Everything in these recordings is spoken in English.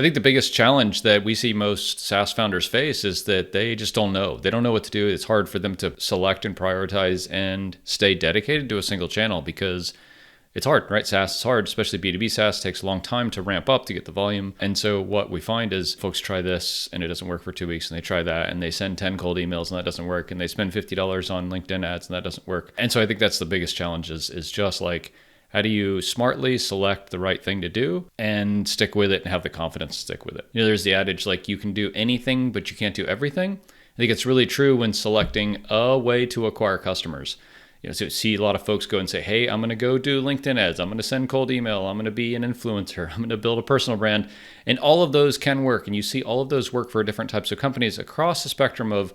I think the biggest challenge that we see most SaaS founders face is that they just don't know. They don't know what to do. It's hard for them to select and prioritize and stay dedicated to a single channel because it's hard, right? SaaS is hard, especially B2B SaaS takes a long time to ramp up to get the volume. And so what we find is folks try this and it doesn't work for 2 weeks, and they try that and they send 10 cold emails and that doesn't work, and they spend $50 on LinkedIn ads and that doesn't work. And so I think that's the biggest challenge is just like, how do you smartly select the right thing to do and stick with it and have the confidence to stick with it? There's the adage, like, you can do anything, but you can't do everything. I think it's really true when selecting a way to acquire customers. So see a lot of folks go and say, hey, I'm going to go do LinkedIn ads. I'm going to send cold email. I'm going to be an influencer. I'm going to build a personal brand. And all of those can work. And you see all of those work for different types of companies across the spectrum of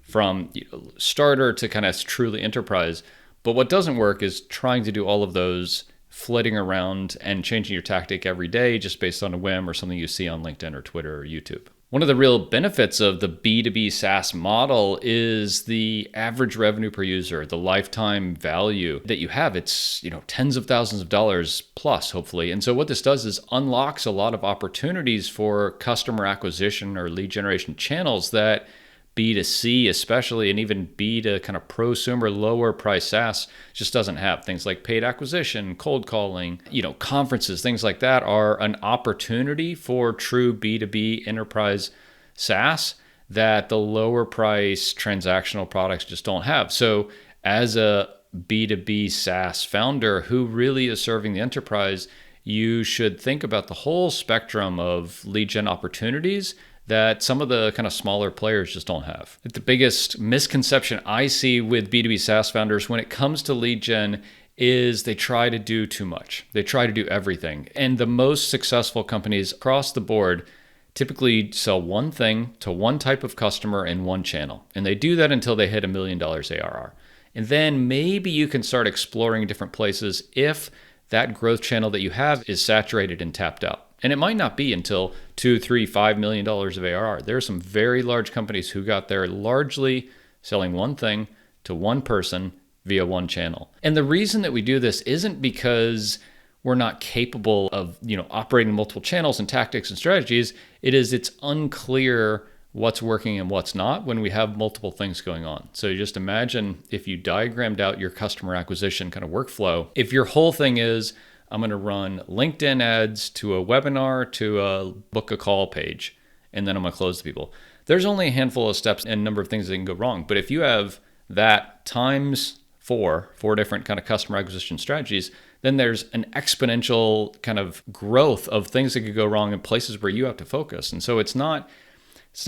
from starter to kind of truly enterprise. But what doesn't work is trying to do all of those, flitting around and changing your tactic every day just based on a whim or something you see on LinkedIn or Twitter or YouTube. One of the real benefits of the B2B SaaS model is the average revenue per user, the lifetime value that you have. It's, tens of thousands of dollars plus, hopefully. And so what this does is unlocks a lot of opportunities for customer acquisition or lead generation channels that B2C especially, and even B to kind of prosumer lower price SaaS just doesn't have. Things like paid acquisition, cold calling, conferences, things like that are an opportunity for true B2B enterprise SaaS that the lower price transactional products just don't have. So as a B2B SaaS founder who really is serving the enterprise, you should think about the whole spectrum of lead gen opportunities that some of the kind of smaller players just don't have. The biggest misconception I see with B2B SaaS founders when it comes to lead gen is they try to do too much. They try to do everything. And the most successful companies across the board typically sell one thing to one type of customer in one channel. And they do that until they hit $1 million ARR. And then maybe you can start exploring different places if that growth channel that you have is saturated and tapped out. And it might not be until $2, $3, $5 million of ARR. There are some very large companies who got there largely selling one thing to one person via one channel. And the reason that we do this isn't because we're not capable of, operating multiple channels and tactics and strategies. It's unclear what's working and what's not when we have multiple things going on. So you just imagine if you diagrammed out your customer acquisition kind of workflow, if your whole thing is, I'm going to run LinkedIn ads to a webinar to a book a call page, and then I'm going to close the people. There's only a handful of steps and a number of things that can go wrong. But if you have that times four different kind of customer acquisition strategies, then there's an exponential kind of growth of things that could go wrong in places where you have to focus. And so it's not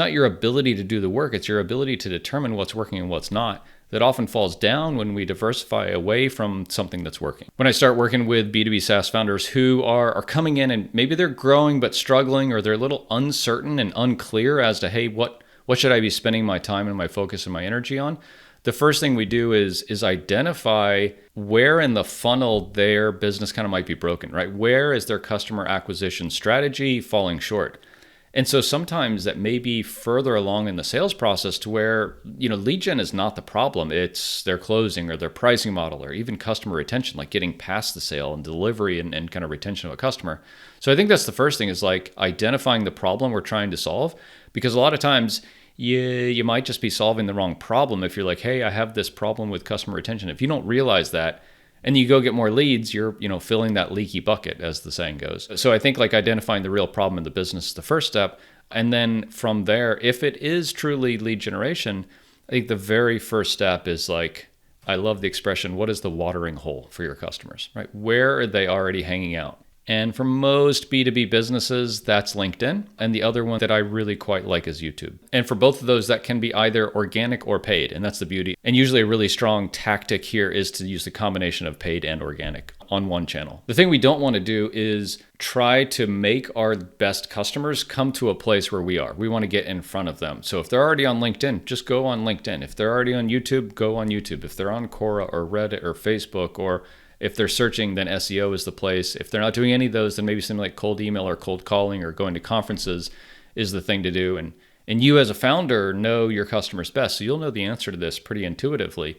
your ability to do the work, it's your ability to determine what's working and what's not that often falls down when we diversify away from something that's working. When I start working with B2B SaaS founders who are coming in and maybe they're growing but struggling, or they're a little uncertain and unclear as to, hey, what should I be spending my time and my focus and my energy on? The first thing we do is identify where in the funnel their business kind of might be broken, right? Where is their customer acquisition strategy falling short? And so sometimes that may be further along in the sales process to where, lead gen is not the problem. It's their closing or their pricing model or even customer retention, like getting past the sale and delivery and kind of retention of a customer. So I think that's the first thing, is like identifying the problem we're trying to solve, because a lot of times you might just be solving the wrong problem. If you're like, hey, I have this problem with customer retention. If you don't realize that, and you go get more leads, you're filling that leaky bucket, as the saying goes. So I think like identifying the real problem in the business is the first step. And then from there, if it is truly lead generation, I think the very first step is like, I love the expression, what is the watering hole for your customers, right? Where are they already hanging out? And for most B2B businesses, that's LinkedIn. And the other one that I really quite like is YouTube. And for both of those, that can be either organic or paid. And that's the beauty. And usually a really strong tactic here is to use the combination of paid and organic on one channel. The thing we don't want to do is try to make our best customers come to a place where we are. We want to get in front of them. So if they're already on LinkedIn, just go on LinkedIn. If they're already on YouTube, go on YouTube. If they're on Quora or Reddit or Facebook, or if they're searching, then SEO is the place. If they're not doing any of those, then maybe something like cold email or cold calling or going to conferences is the thing to do. And you as a founder know your customers best, so you'll know the answer to this pretty intuitively.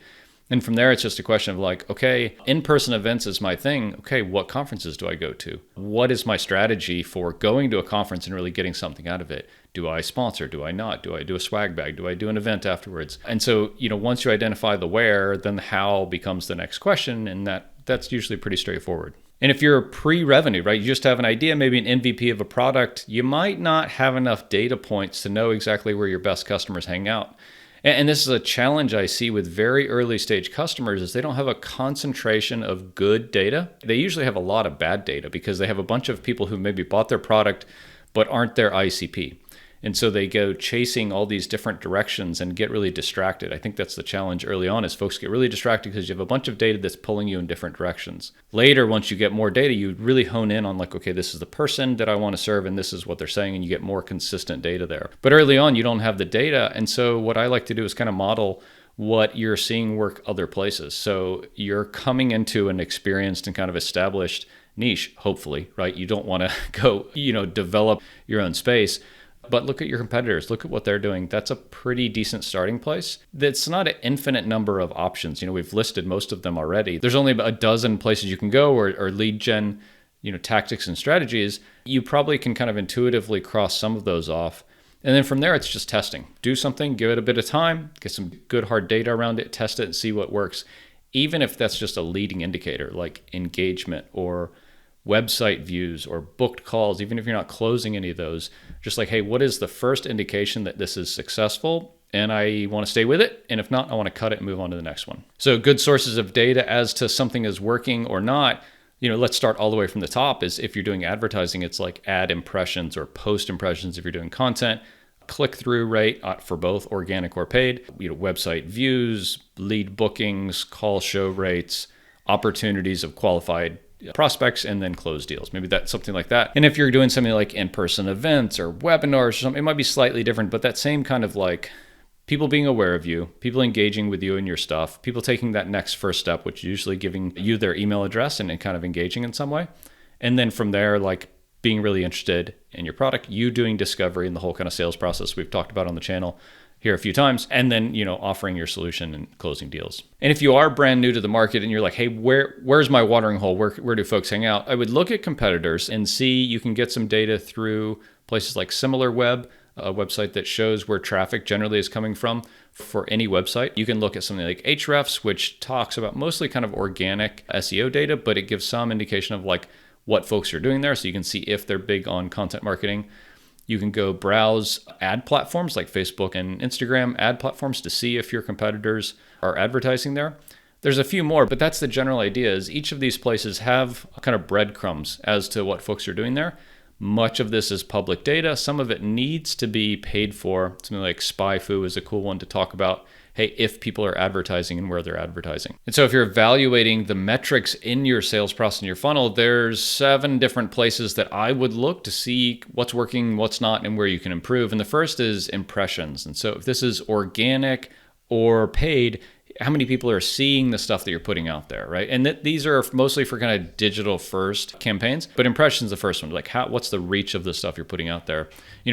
And from there, it's just a question of like, okay, in-person events is my thing. Okay, what conferences do I go to? What is my strategy for going to a conference and really getting something out of it? Do I sponsor? Do I not? Do I do a swag bag? Do I do an event afterwards? And so, once you identify the where, then the how becomes the next question. And that's usually pretty straightforward. And if you're pre-revenue, right, you just have an idea, maybe an MVP of a product, you might not have enough data points to know exactly where your best customers hang out. And this is a challenge I see with very early stage customers is they don't have a concentration of good data. They usually have a lot of bad data because they have a bunch of people who maybe bought their product but aren't their ICP. And so they go chasing all these different directions and get really distracted. I think that's the challenge early on is folks get really distracted because you have a bunch of data that's pulling you in different directions. Later, once you get more data, you really hone in on like, okay, this is the person that I want to serve and this is what they're saying, and you get more consistent data there. But early on, you don't have the data. And so what I like to do is kind of model what you're seeing work other places. So you're coming into an experienced and kind of established niche, hopefully, right? You don't want to go, develop your own space. But look at your competitors. Look at what they're doing. That's a pretty decent starting place. That's not an infinite number of options. We've listed most of them already. There's only about a dozen places you can go or lead gen, tactics and strategies. You probably can kind of intuitively cross some of those off. And then from there, it's just testing. Do something, give it a bit of time, get some good hard data around it, test it and see what works. Even if that's just a leading indicator like engagement or website views or booked calls, even if you're not closing any of those, just like, hey, what is the first indication that this is successful? And I want to stay with it. And if not, I want to cut it and move on to the next one. So good sources of data as to something is working or not, let's start all the way from the top is if you're doing advertising, it's like ad impressions or post impressions. If you're doing content, click-through rate for both organic or paid, website views, lead bookings, call show rates, opportunities of qualified prospects, and then close deals. Maybe that's something like that. And if you're doing something like in-person events or webinars or something, it might be slightly different, but that same kind of like people being aware of you, people engaging with you and your stuff, people taking that next first step, which is usually giving you their email address and kind of engaging in some way. And then from there, like being really interested in your product, you doing discovery and the whole kind of sales process we've talked about on the channel here a few times, and then, offering your solution and closing deals. And if you are brand new to the market and you're like, hey, where's my watering hole? Where do folks hang out? I would look at competitors and see, you can get some data through places like SimilarWeb, a website that shows where traffic generally is coming from for any website. You can look at something like Ahrefs, which talks about mostly kind of organic SEO data, but it gives some indication of like what folks are doing there. So you can see if they're big on content marketing. You can go browse ad platforms like Facebook and Instagram ad platforms to see if your competitors are advertising there. There's a few more, but that's the general idea is each of these places have kind of breadcrumbs as to what folks are doing there. Much of this is public data. Some of it needs to be paid for. Something like SpyFu is a cool one to talk about. Hey, if people are advertising and where they're advertising. And so if you're evaluating the metrics in your sales process and your funnel, there's 7 different places that I would look to see what's working, what's not, and where you can improve. And the first is impressions. And so if this is organic or paid, how many people are seeing the stuff that you're putting out there, right? And these are mostly for kind of digital first campaigns, but impressions is the first one. Like what's the reach of the stuff you're putting out there?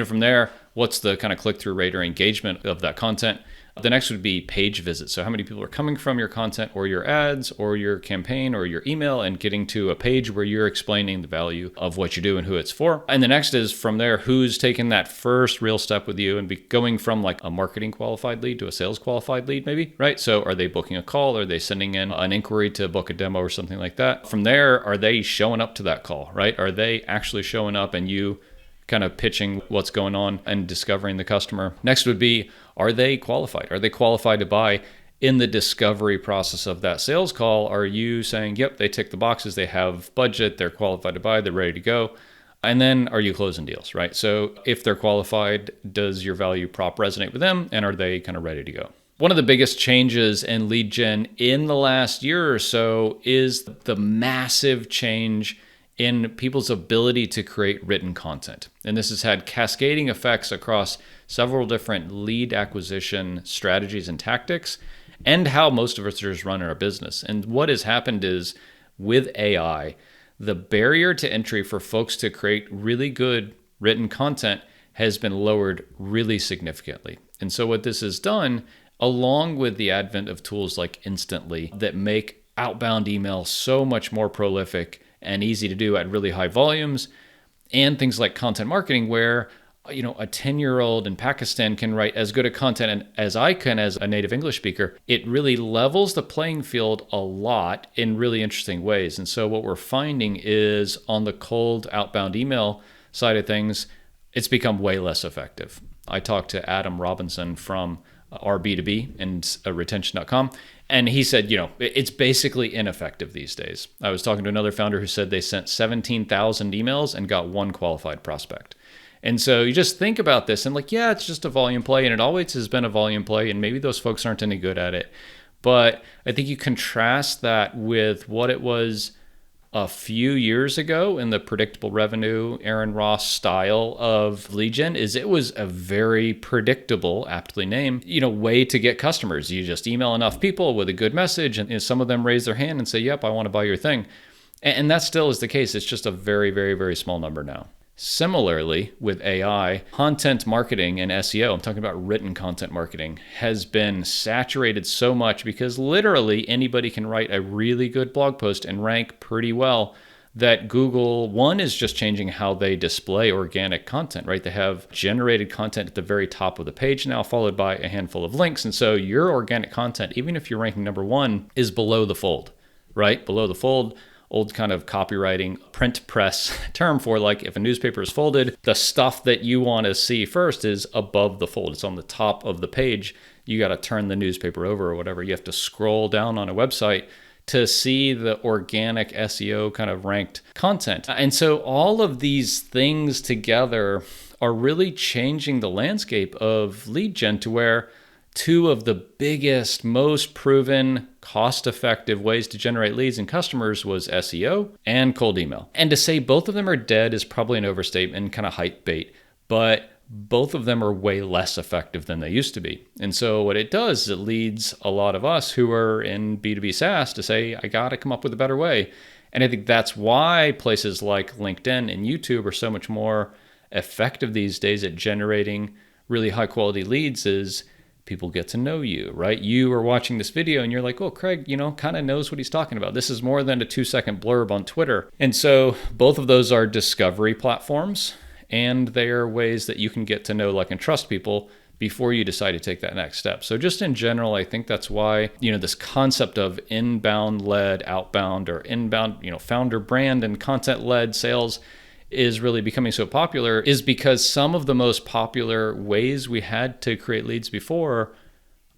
From there, what's the kind of click-through rate or engagement of that content? The next would be page visits. So how many people are coming from your content or your ads or your campaign or your email and getting to a page where you're explaining the value of what you do and who it's for. And the next is from there, who's taken that first real step with you and going from like a marketing qualified lead to a sales qualified lead maybe, right? So are they booking a call? Are they sending in an inquiry to book a demo or something like that? From there, are they showing up to that call, right? Are they actually showing up and you kind of pitching what's going on and discovering the customer? Next would be, are they qualified? Are they qualified to buy? In the discovery process of that sales call, are you saying, yep, they tick the boxes, they have budget, they're qualified to buy, they're ready to go? And then are you closing deals, right? So if they're qualified, does your value prop resonate with them? And are they kind of ready to go? One of the biggest changes in lead gen in the last year or so is the massive change in people's ability to create written content. And this has had cascading effects across several different lead acquisition strategies and tactics and how most of us just run our business. And what has happened is with AI, the barrier to entry for folks to create really good written content has been lowered really significantly. And so what this has done, along with the advent of tools like Instantly that make outbound email so much more prolific and easy to do at really high volumes, and things like content marketing where a 10-year-old in Pakistan can write as good a content as I can as a native English speaker. It really levels the playing field a lot in really interesting ways. And so what we're finding is on the cold outbound email side of things, it's become way less effective. I talked to Adam Robinson from our B2B and retention.com. And he said, it's basically ineffective these days. I was talking to another founder who said they sent 17,000 emails and got one qualified prospect. And so you just think about this and it's just a volume play, and it always has been a volume play, and maybe those folks aren't any good at it. But I think you contrast that with what it was a few years ago in the predictable revenue, Aaron Ross style of lead gen. It was a very predictable, aptly named, way to get customers. You just email enough people with a good message, and some of them raise their hand and say, yep, I want to buy your thing. And that still is the case. It's just a very, very, very small number now. Similarly, with AI, content marketing and SEO, I'm talking about written content marketing, has been saturated so much because literally anybody can write a really good blog post and rank pretty well, that Google, one, is just changing how they display organic content, right? They have generated content at the very top of the page now, followed by a handful of links. And so your organic content, even if you're ranking number one, is below the fold, right? Below the fold. Old kind of copywriting print press term for if a newspaper is folded, the stuff that you want to see first is above the fold. It's on the top of the page. You got to turn the newspaper over or whatever. You have to scroll down on a website to see the organic SEO kind of ranked content. And so all of these things together are really changing the landscape of lead gen to where two of the biggest, most proven, cost-effective ways to generate leads and customers was SEO and cold email. And to say both of them are dead is probably an overstatement and kind of hype bait, but both of them are way less effective than they used to be. And so what it does is it leads a lot of us who are in B2B SaaS to say, I got to come up with a better way. And I think that's why places like LinkedIn and YouTube are so much more effective these days at generating really high-quality leads is people get to know you, right? You are watching this video and you're like, oh, Craig, kind of knows what he's talking about. This is more than a 2-second blurb on Twitter. And so both of those are discovery platforms, and they are ways that you can get to know, like, and trust people before you decide to take that next step. So just in general, I think that's why, this concept of inbound-led, outbound, or inbound, founder brand and content-led sales is really becoming so popular is because some of the most popular ways we had to create leads before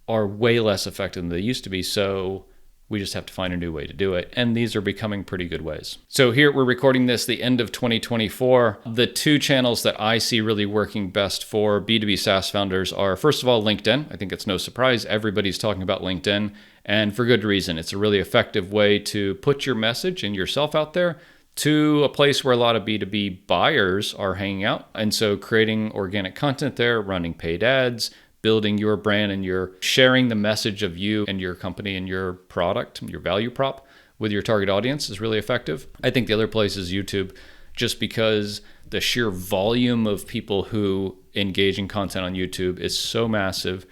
are way less effective than they used to be. So we just have to find a new way to do it. And these are becoming pretty good ways. So here we're recording this the end of 2024. The two channels that I see really working best for B2B SaaS founders are, first of all, LinkedIn. I think it's no surprise. Everybody's talking about LinkedIn, and for good reason. It's a really effective way to put your message and yourself out there to a place where a lot of B2B buyers are hanging out. And so creating organic content there, running paid ads, building your brand, and you're sharing the message of you and your company and your product, your value prop with your target audience is really effective. I think the other place is YouTube, just because the sheer volume of people who engage in content on YouTube is so massive.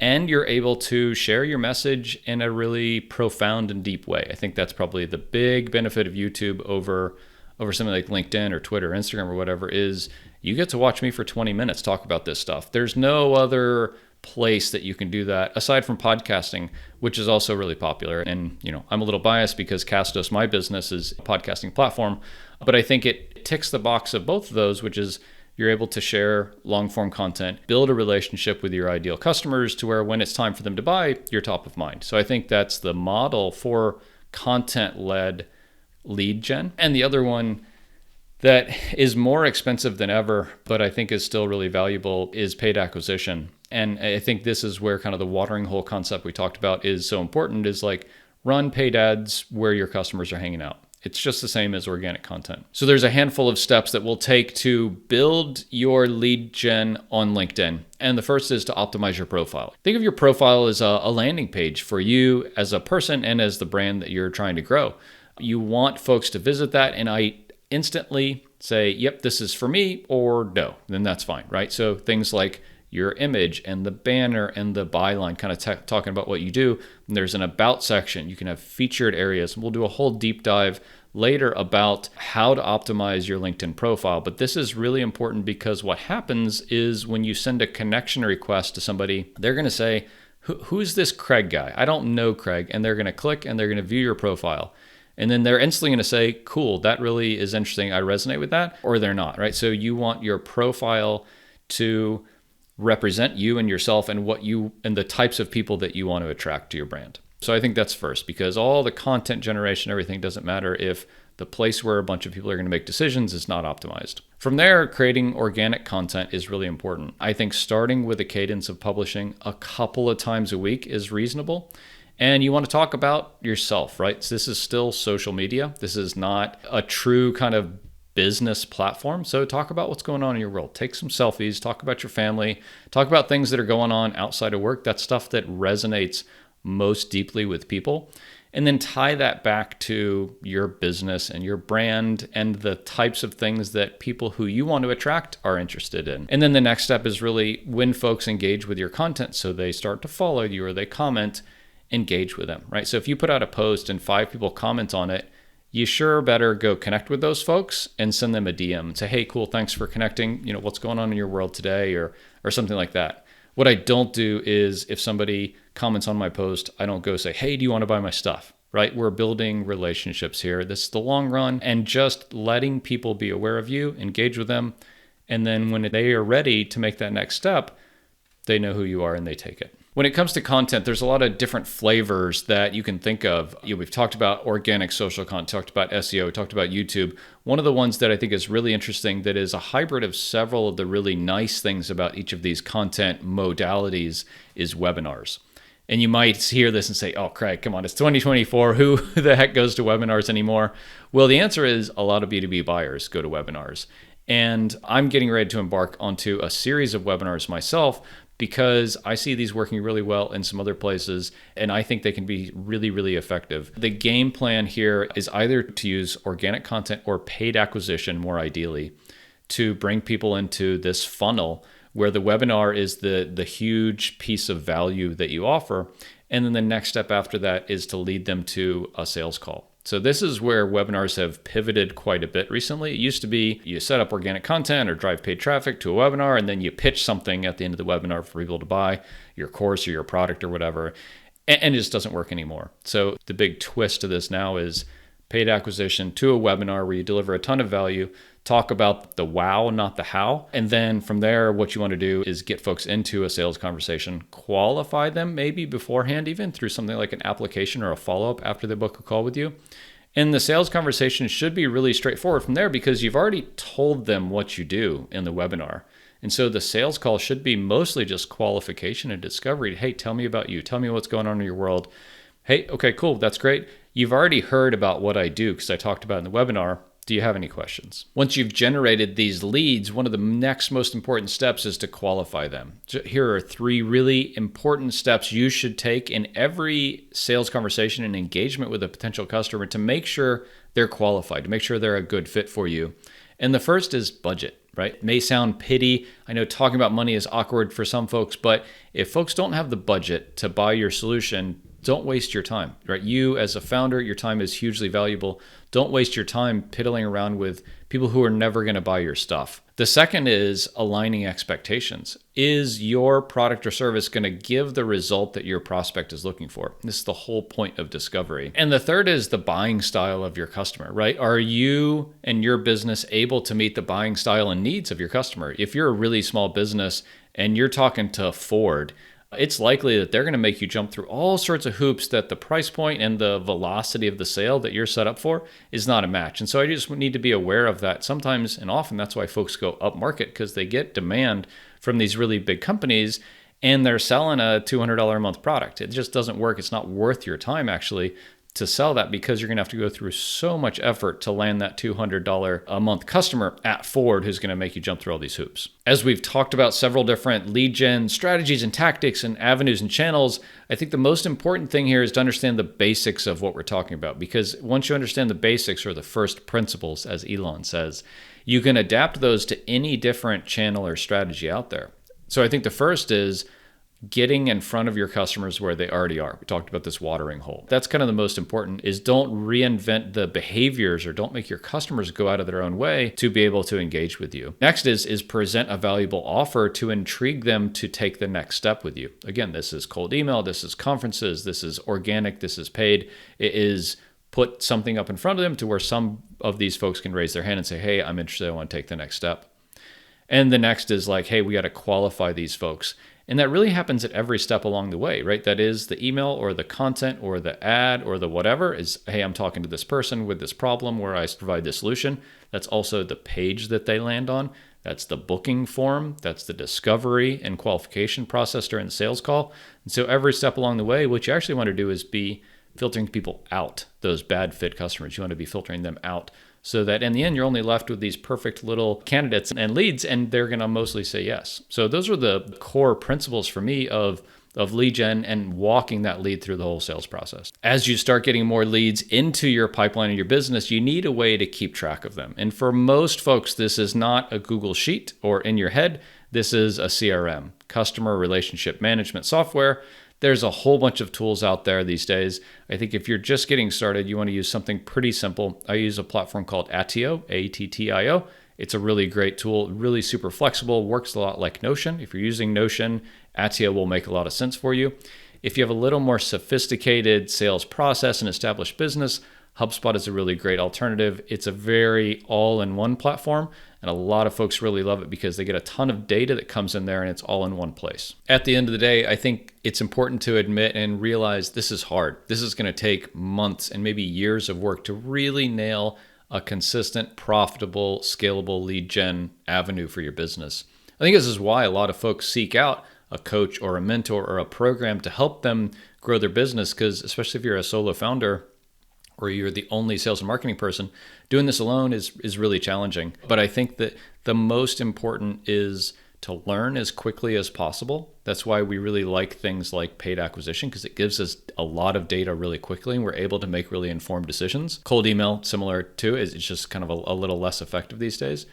And you're able to share your message in a really profound and deep way. I think that's probably the big benefit of YouTube over something like LinkedIn or Twitter, or Instagram or whatever, is you get to watch me for 20 minutes talk about this stuff. There's no other place that you can do that aside from podcasting, which is also really popular. And, I'm a little biased because Castos, my business, is a podcasting platform, but I think it ticks the box of both of those, which is you're able to share long-form content, build a relationship with your ideal customers to where when it's time for them to buy, you're top of mind. So I think that's the model for content-led lead gen. And the other one that is more expensive than ever, but I think is still really valuable, is paid acquisition. And I think this is where kind of the watering hole concept we talked about is so important, is run paid ads where your customers are hanging out. It's just the same as organic content. So there's a handful of steps that we'll take to build your lead gen on LinkedIn. And the first is to optimize your profile. Think of your profile as a landing page for you as a person and as the brand that you're trying to grow. You want folks to visit that, and I instantly say, yep, this is for me, or no, then that's fine, right? So things like your image and the banner and the byline, kind of talking about what you do. And there's an about section. You can have featured areas. And we'll do a whole deep dive later about how to optimize your LinkedIn profile. But this is really important because what happens is when you send a connection request to somebody, they're going to say, who's this Craig guy? I don't know Craig. And they're going to click and they're going to view your profile. And then they're instantly going to say, cool, that really is interesting. I resonate with that. Or they're not, right? So you want your profile to represent you and yourself and what you and the types of people that you want to attract to your brand. So I think that's first, because all the content generation, everything doesn't matter if the place where a bunch of people are going to make decisions is not optimized. From there, creating organic content is really important. I think starting with a cadence of publishing a couple of times a week is reasonable. And you want to talk about yourself, right? So this is still social media. This is not a true kind of business platform. So talk about what's going on in your world. Take some selfies, talk about your family, talk about things that are going on outside of work. That's stuff that resonates most deeply with people. And then tie that back to your business and your brand and the types of things that people who you want to attract are interested in. And then the next step is really when folks engage with your content, so they start to follow you or they comment, engage with them, right? So if you put out a post and 5 people comment on it, you sure better go connect with those folks and send them a DM and say, hey, cool, thanks for connecting. You know, what's going on in your world today or something like that. What I don't do is if somebody comments on my post, I don't go say, hey, do you want to buy my stuff, right? We're building relationships here. This is the long run, and just letting people be aware of you, engage with them. And then when they are ready to make that next step, they know who you are and they take it. When it comes to content, there's a lot of different flavors that you can think of. We've talked about organic social content, talked about SEO, talked about YouTube. One of the ones that I think is really interesting that is a hybrid of several of the really nice things about each of these content modalities is webinars. And you might hear this and say, oh, Craig, come on, it's 2024. Who the heck goes to webinars anymore? Well, the answer is a lot of B2B buyers go to webinars. And I'm getting ready to embark onto a series of webinars myself, because I see these working really well in some other places, and I think they can be really, really effective. The game plan here is either to use organic content or paid acquisition, more ideally, to bring people into this funnel where the webinar is the huge piece of value that you offer. And then the next step after that is to lead them to a sales call. So this is where webinars have pivoted quite a bit recently. It used to be you set up organic content or drive paid traffic to a webinar, and then you pitch something at the end of the webinar for people to buy your course or your product or whatever. And it just doesn't work anymore. So the big twist to this now is paid acquisition to a webinar where you deliver a ton of value, talk about the wow, not the how. And then from there, what you want to do is get folks into a sales conversation, qualify them maybe beforehand, even through something like an application or a follow-up after they book a call with you. And the sales conversation should be really straightforward from there because you've already told them what you do in the webinar. And so the sales call should be mostly just qualification and discovery. Hey, tell me about you. Tell me what's going on in your world. Hey, okay, cool. That's great. You've already heard about what I do because I talked about it in the webinar. Do you have any questions? Once you've generated these leads, one of the next most important steps is to qualify them. Here are 3 really important steps you should take in every sales conversation and engagement with a potential customer to make sure they're qualified, to make sure they're a good fit for you. And the first is budget, right? It may sound pity. I know talking about money is awkward for some folks, but if folks don't have the budget to buy your solution, don't waste your time, right? You as a founder, your time is hugely valuable. Don't waste your time piddling around with people who are never going to buy your stuff. The second is aligning expectations. Is your product or service going to give the result that your prospect is looking for? This is the whole point of discovery. And the third is the buying style of your customer, right? Are you and your business able to meet the buying style and needs of your customer? If you're a really small business and you're talking to Ford, it's likely that they're going to make you jump through all sorts of hoops that the price point and the velocity of the sale that you're set up for is not a match. And so I just need to be aware of that. Sometimes and often that's why folks go up market, because they get demand from these really big companies and they're selling a $200 a month product. It just doesn't work. It's not worth your time actually to sell that, because you're going to have to go through so much effort to land that $200 a month customer at Ford who's going to make you jump through all these hoops. As we've talked about several different lead gen strategies and tactics and avenues and channels, I think the most important thing here is to understand the basics of what we're talking about, because once you understand the basics, or the first principles, as Elon says, you can adapt those to any different channel or strategy out there. So I think the first is getting in front of your customers where they already are. We talked about this watering hole. That's kind of the most important, is don't reinvent the behaviors or don't make your customers go out of their own way to be able to engage with you. Next is present a valuable offer to intrigue them to take the next step with you. Again, this is cold email, this is conferences, this is organic, this is paid. It is put something up in front of them to where some of these folks can raise their hand and say, hey, I'm interested, I want to take the next step. And the next is like, hey, we got to qualify these folks. And that really happens at every step along the way, right? That is the email or the content or the ad or the whatever is, hey, I'm talking to this person with this problem where I provide this solution. That's also the page that they land on. That's the booking form. That's the discovery and qualification process during the sales call. And so every step along the way, what you actually want to do is be filtering people out, those bad fit customers. You want to be filtering them out, so that in the end, you're only left with these perfect little candidates and leads, and they're going to mostly say yes. So those are the core principles for me of lead gen and walking that lead through the whole sales process. As you start getting more leads into your pipeline of your business, you need a way to keep track of them. And for most folks, this is not a Google Sheet or in your head. This is a CRM, customer relationship management software. There's a whole bunch of tools out there these days. I think if you're just getting started, you want to use something pretty simple. I use a platform called Attio, A-T-T-I-O. It's a really great tool, really super flexible, works a lot like Notion. If you're using Notion, Attio will make a lot of sense for you. If you have a little more sophisticated sales process and established business, HubSpot is a really great alternative. It's a very all-in-one platform, and a lot of folks really love it because they get a ton of data that comes in there and it's all in one place. At the end of the day, I think it's important to admit and realize this is hard. This is going to take months and maybe years of work to really nail a consistent, profitable, scalable lead gen avenue for your business. I think this is why a lot of folks seek out a coach or a mentor or a program to help them grow their business, because especially if you're a solo founder, or you're the only sales and marketing person, doing this alone is really challenging. But I think that the most important is to learn as quickly as possible. That's why we really like things like paid acquisition, because it gives us a lot of data really quickly and we're able to make really informed decisions. Cold email, similar to, it's just kind of a little less effective these days.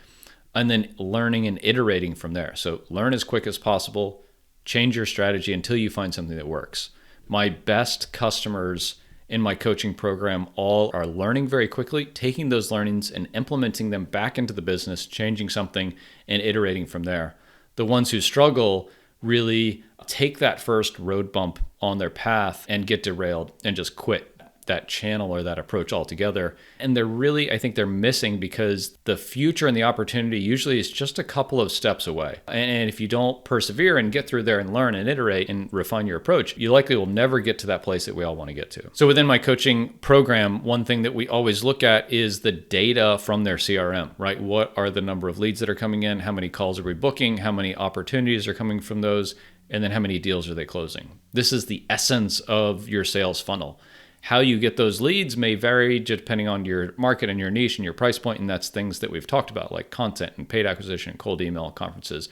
And then learning and iterating from there. So learn as quick as possible, change your strategy until you find something that works. My best customers in my coaching program all are learning very quickly, taking those learnings and implementing them back into the business, changing something and iterating from there. The ones who struggle really take that first road bump on their path and get derailed and just quit that channel or that approach altogether. And I think they're missing, because the future and the opportunity usually is just a couple of steps away. And if you don't persevere and get through there and learn and iterate and refine your approach, you likely will never get to that place that we all want to get to. So within my coaching program, one thing that we always look at is the data from their CRM, right? What are the number of leads that are coming in? How many calls are we booking? How many opportunities are coming from those? And then how many deals are they closing? This is the essence of your sales funnel. How you get those leads may vary depending on your market and your niche and your price point, and that's things that we've talked about, like content and paid acquisition, cold email, conferences.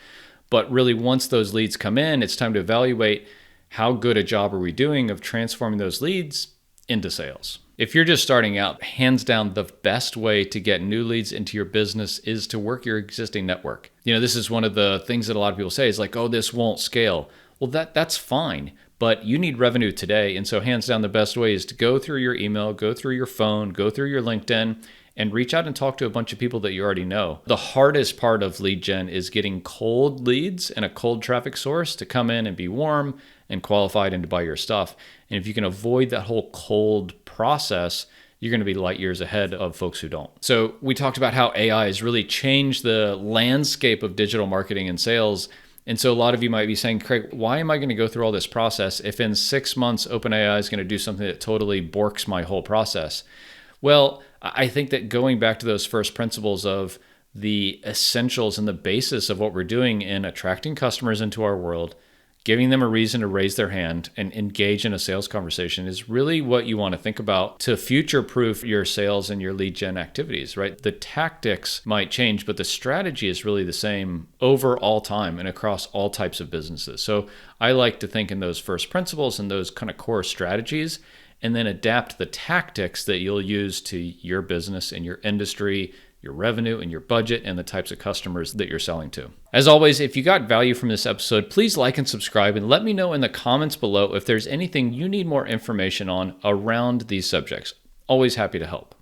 But really, once those leads come in, it's time to evaluate how good a job are we doing of transforming those leads into sales. If you're just starting out, hands down, the best way to get new leads into your business is to work your existing network. This is one of the things that a lot of people say is like, oh, this won't scale. Well, that's fine. But you need revenue today. And so hands down, the best way is to go through your email, go through your phone, go through your LinkedIn, and reach out and talk to a bunch of people that you already know. The hardest part of lead gen is getting cold leads and a cold traffic source to come in and be warm and qualified and to buy your stuff. And if you can avoid that whole cold process, you're going to be light years ahead of folks who don't. So we talked about how AI has really changed the landscape of digital marketing and sales. And so a lot of you might be saying, Craig, why am I going to go through all this process if in 6 months OpenAI is going to do something that totally borks my whole process? Well, I think that going back to those first principles of the essentials and the basis of what we're doing in attracting customers into our world, giving them a reason to raise their hand and engage in a sales conversation is really what you want to think about to future-proof your sales and your lead gen activities, right? The tactics might change, but the strategy is really the same over all time and across all types of businesses. So I like to think in those first principles and those kind of core strategies, and then adapt the tactics that you'll use to your business and your industry, your revenue and your budget, and the types of customers that you're selling to. As always, if you got value from this episode, please like and subscribe, and let me know in the comments below if there's anything you need more information on around these subjects. Always happy to help.